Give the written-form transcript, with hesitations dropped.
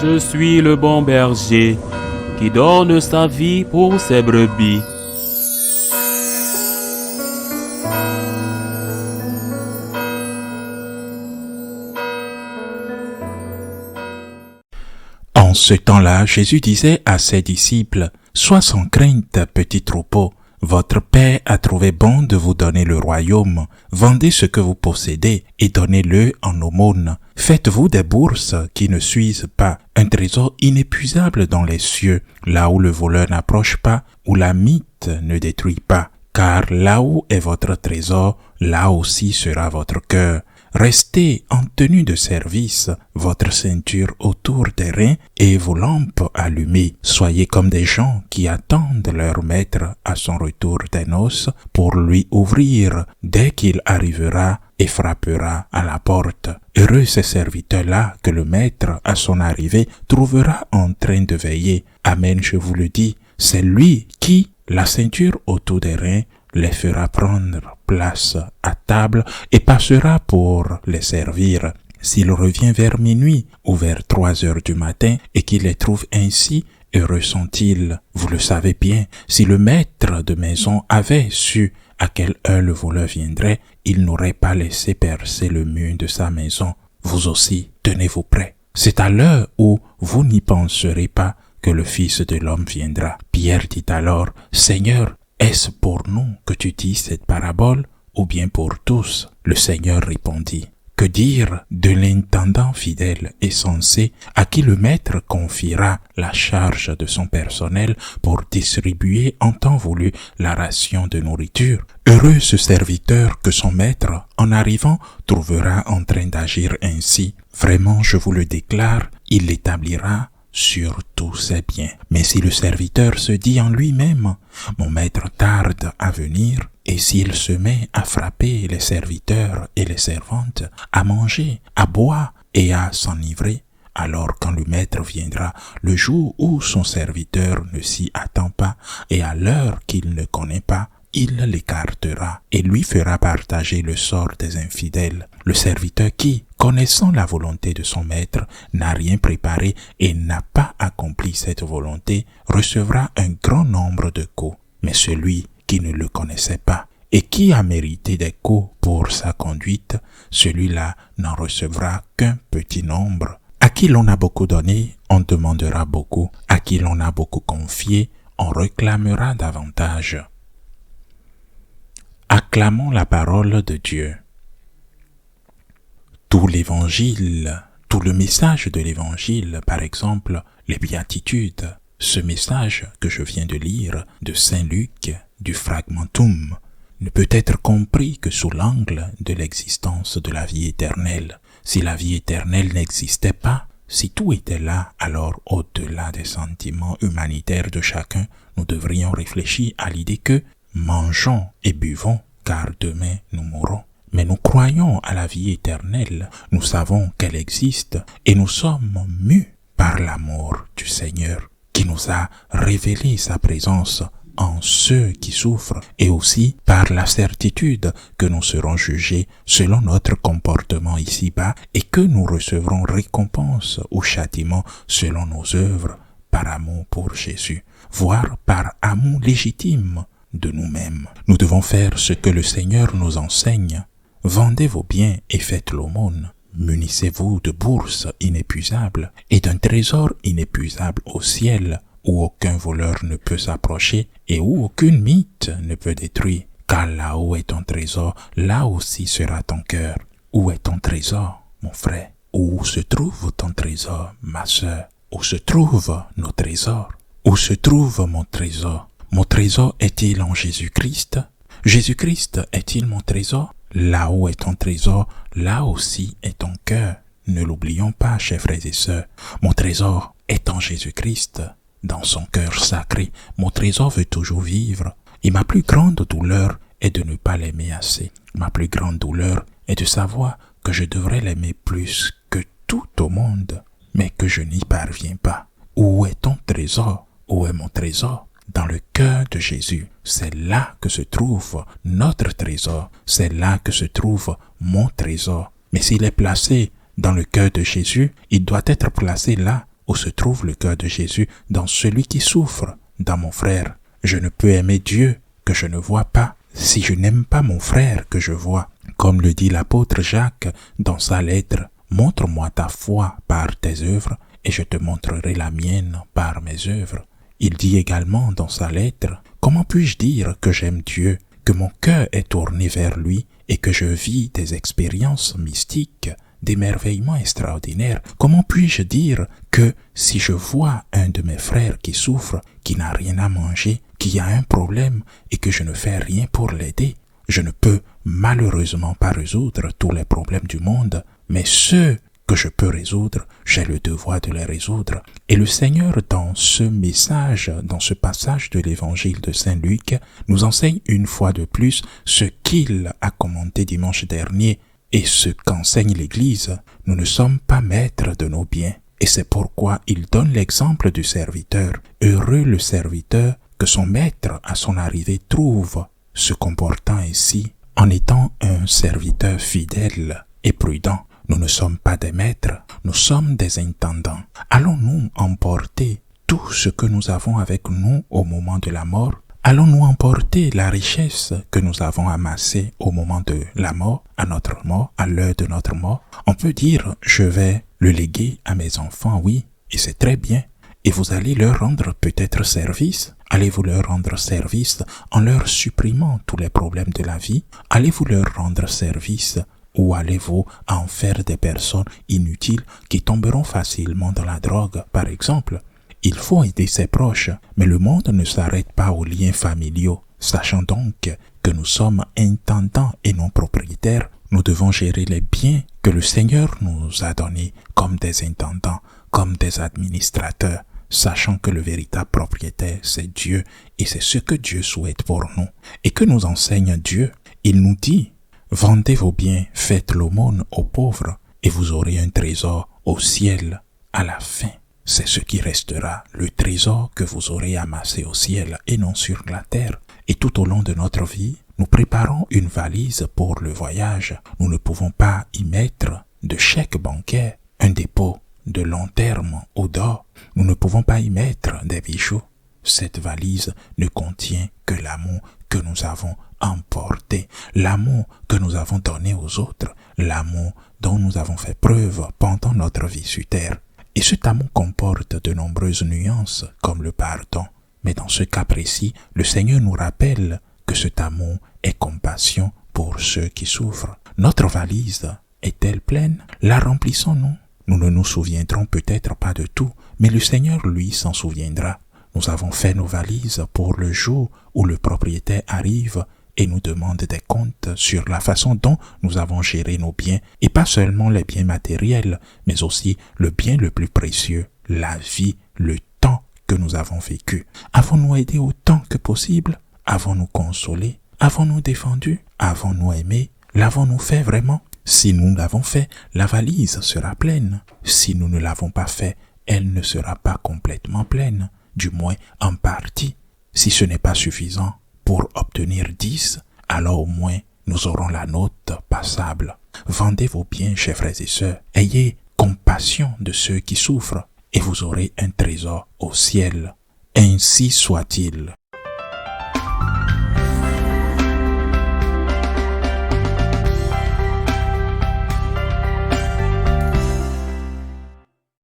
Je suis le bon berger qui donne sa vie pour ses brebis. En ce temps-là, Jésus disait à ses disciples, « Sois sans crainte, petit troupeau. Votre Père a trouvé bon de vous donner le royaume. Vendez ce que vous possédez et donnez-le en aumône. Faites-vous des bourses qui ne s'usent pas, un trésor inépuisable dans les cieux, là où le voleur n'approche pas, où la mite ne détruit pas. Car là où est votre trésor, là aussi sera votre cœur. Restez en tenue de service, votre ceinture autour des reins et vos lampes allumées. Soyez comme des gens qui attendent leur maître à son retour des noces pour lui ouvrir dès qu'il arrivera et frappera à la porte. Heureux ces serviteurs-là que le maître, à son arrivée, trouvera en train de veiller. Amen, je vous le dis, c'est lui qui, la ceinture autour des reins, les fera prendre place à table et passera pour les servir. S'il revient vers minuit ou vers 3 heures du matin et qu'il les trouve ainsi, heureux sont-ils. Vous le savez bien, si le maître de maison avait su à quelle heure le voleur viendrait, il n'aurait pas laissé percer le mur de sa maison. Vous aussi, tenez-vous prêts. C'est à l'heure où vous n'y penserez pas que le Fils de l'homme viendra. Pierre dit alors, « Seigneur, est-ce pour nous que tu dis cette parabole ou bien pour tous ?» Le Seigneur répondit, « Que dire de l'intendant fidèle et sensé à qui le maître confiera la charge de son personnel pour distribuer en temps voulu la ration de nourriture? Heureux ce serviteur que son maître, en arrivant, trouvera en train d'agir ainsi. Vraiment, je vous le déclare, il l'établira sur tous ses biens. Mais si le serviteur se dit en lui-même, « Mon maître tarde à venir », et s'il se met à frapper les serviteurs et les servantes, à manger, à boire et à s'enivrer, alors quand le maître viendra, le jour où son serviteur ne s'y attend pas et à l'heure qu'il ne connaît pas, il l'écartera et lui fera partager le sort des infidèles. Le serviteur qui, connaissant la volonté de son maître, n'a rien préparé et n'a pas accompli cette volonté, recevra un grand nombre de coups. Mais celui qui ne le connaissait pas et qui a mérité des coups pour sa conduite, celui-là n'en recevra qu'un petit nombre. À qui l'on a beaucoup donné, on demandera beaucoup. À qui l'on a beaucoup confié, on réclamera davantage. Acclamons la parole de Dieu. Tout l'évangile, tout le message de l'évangile, par exemple, les béatitudes, ce message que je viens de lire de Saint Luc, du Fragmentum, ne peut être compris que sous l'angle de l'existence de la vie éternelle. Si la vie éternelle n'existait pas, si tout était là, alors au-delà des sentiments humanitaires de chacun, nous devrions réfléchir à l'idée que mangeons et buvons, car demain nous mourrons. Mais nous croyons à la vie éternelle, nous savons qu'elle existe et nous sommes mus par l'amour du Seigneur qui nous a révélé sa présence en ceux qui souffrent et aussi par la certitude que nous serons jugés selon notre comportement ici-bas et que nous recevrons récompense ou châtiment selon nos œuvres par amour pour Jésus, voire par amour légitime de nous-mêmes. Nous devons faire ce que le Seigneur nous enseigne. Vendez vos biens et faites l'aumône. Munissez-vous de bourses inépuisables et d'un trésor inépuisable au ciel, où aucun voleur ne peut s'approcher et où aucune mite ne peut détruire. Car là où est ton trésor, là aussi sera ton cœur. Où est ton trésor, mon frère? Où se trouve ton trésor, ma sœur? Où se trouvent nos trésors? Où se trouve mon trésor? Mon trésor est-il en Jésus-Christ? Jésus-Christ est-il mon trésor? Là où est ton trésor, là aussi est ton cœur. Ne l'oublions pas, chers frères et sœurs. Mon trésor est en Jésus-Christ. Dans son cœur sacré, mon trésor veut toujours vivre. Et ma plus grande douleur est de ne pas l'aimer assez. Ma plus grande douleur est de savoir que je devrais l'aimer plus que tout au monde, mais que je n'y parviens pas. Où est ton trésor? Où est mon trésor? Dans le cœur de Jésus. C'est là que se trouve notre trésor. C'est là que se trouve mon trésor. Mais s'il est placé dans le cœur de Jésus, il doit être placé là où se trouve le cœur de Jésus dans celui qui souffre, dans mon frère. Je ne peux aimer Dieu que je ne vois pas si je n'aime pas mon frère que je vois. Comme le dit l'apôtre Jacques dans sa lettre, « Montre-moi ta foi par tes œuvres et je te montrerai la mienne par mes œuvres. » Il dit également dans sa lettre, « Comment puis-je dire que j'aime Dieu, que mon cœur est tourné vers lui et que je vis des expériences mystiques, d'émerveillement extraordinaire? Comment puis-je dire que si je vois un de mes frères qui souffre, qui n'a rien à manger, qui a un problème et que je ne fais rien pour l'aider, je ne peux malheureusement pas résoudre tous les problèmes du monde, mais ceux que je peux résoudre, j'ai le devoir de les résoudre. » Et le Seigneur, dans ce message, dans ce passage de l'évangile de Saint Luc, nous enseigne une fois de plus ce qu'il a commenté dimanche dernier et ce qu'enseigne l'Église. Nous ne sommes pas maîtres de nos biens. Et c'est pourquoi il donne l'exemple du serviteur. Heureux le serviteur que son maître à son arrivée trouve se comportant ainsi, en étant un serviteur fidèle et prudent. Nous ne sommes pas des maîtres, nous sommes des intendants. Allons-nous emporter tout ce que nous avons avec nous au moment de la mort? Allons-nous emporter la richesse que nous avons amassée au moment de la mort, à notre mort, à l'heure de notre mort? On peut dire, je vais le léguer à mes enfants, oui, et c'est très bien. Et vous allez leur rendre peut-être service. Allez-vous leur rendre service en leur supprimant tous les problèmes de la vie? Allez-vous leur rendre service ou allez-vous en faire des personnes inutiles qui tomberont facilement dans la drogue, par exemple? Il faut aider ses proches, mais le monde ne s'arrête pas aux liens familiaux. Sachant donc que nous sommes intendants et non propriétaires, nous devons gérer les biens que le Seigneur nous a donnés comme des intendants, comme des administrateurs, sachant que le véritable propriétaire, c'est Dieu, et c'est ce que Dieu souhaite pour nous. Et que nous enseigne Dieu? Il nous dit, « Vendez vos biens, faites l'aumône aux pauvres, et vous aurez un trésor au ciel à la fin. » C'est ce qui restera, le trésor que vous aurez amassé au ciel et non sur la terre. Et tout au long de notre vie, nous préparons une valise pour le voyage. Nous ne pouvons pas y mettre de chèques bancaires, un dépôt de long terme ou d'or. Nous ne pouvons pas y mettre des bijoux. Cette valise ne contient que l'amour que nous avons emporté, l'amour que nous avons donné aux autres, l'amour dont nous avons fait preuve pendant notre vie sur terre. Et cet amour comporte de nombreuses nuances, comme le pardon. Mais dans ce cas précis, le Seigneur nous rappelle que cet amour est compassion pour ceux qui souffrent. Notre valise est-elle pleine? La remplissons-nous? Nous ne nous souviendrons peut-être pas de tout, mais le Seigneur, lui, s'en souviendra. Nous avons fait nos valises pour le jour où le propriétaire arrive et nous demande des comptes sur la façon dont nous avons géré nos biens, et pas seulement les biens matériels, mais aussi le bien le plus précieux, la vie, le temps que nous avons vécu. Avons-nous aidé autant que possible? Avons-nous consolé? Avons-nous défendu? Avons-nous aimé? L'avons-nous fait vraiment? Si nous l'avons fait, la valise sera pleine. Si nous ne l'avons pas fait, elle ne sera pas complètement pleine, du moins en partie. Si ce n'est pas suffisant pour obtenir 10, alors au moins nous aurons la note passable. Vendez vos biens, chers frères et sœurs. Ayez compassion de ceux qui souffrent et vous aurez un trésor au ciel. Ainsi soit-il.